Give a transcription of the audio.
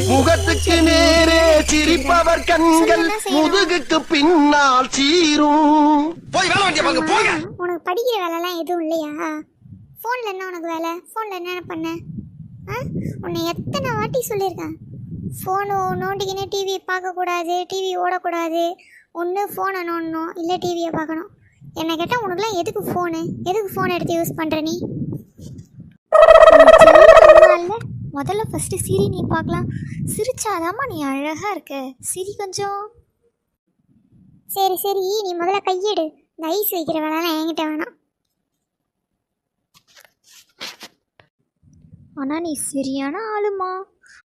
முகத்துக்கு நேரே சிரிப்பவர் கண்கள் முதுகுக்கு பின்னால் சீரும். போய் வேலை வண்டிய பாருங்க போங்க. உனக்கு படிக்கிற வேலைலாம் எதுவும் இல்லையா? ஃபோனில் என்ன உனக்கு வேலை? ஃபோனில் என்ன பண்ண? உன்னை எத்தனை வாட்டி சொல்லியிருக்கேன், ஃபோனு நோண்டிக்கினே டிவி பார்க்கக்கூடாது, டிவி ஓடக்கூடாது, ஒன்று ஃபோனை நோண்டணும் இல்லை டிவியை பார்க்கணும். என்னை கேட்டால் உனக்குலாம் எதுக்கு ஃபோனு? எதுக்கு ஃபோன் எடுத்து யூஸ் பண்ணுற நீ? இல்லை, முதல்ல ஃபஸ்ட்டு சிரி நீ பார்க்கலாம். சிரிச்சாதாம்மா நீ அழகாக இருக்க. சிரி கொஞ்சம். சரி சரி, நீ முதல்ல கையெடு. இந்த ஐஸ் வைக்கிற வேலைலாம் என்கிட்ட வேணாம். ஆனால் நீ சரியான ஆளுமா.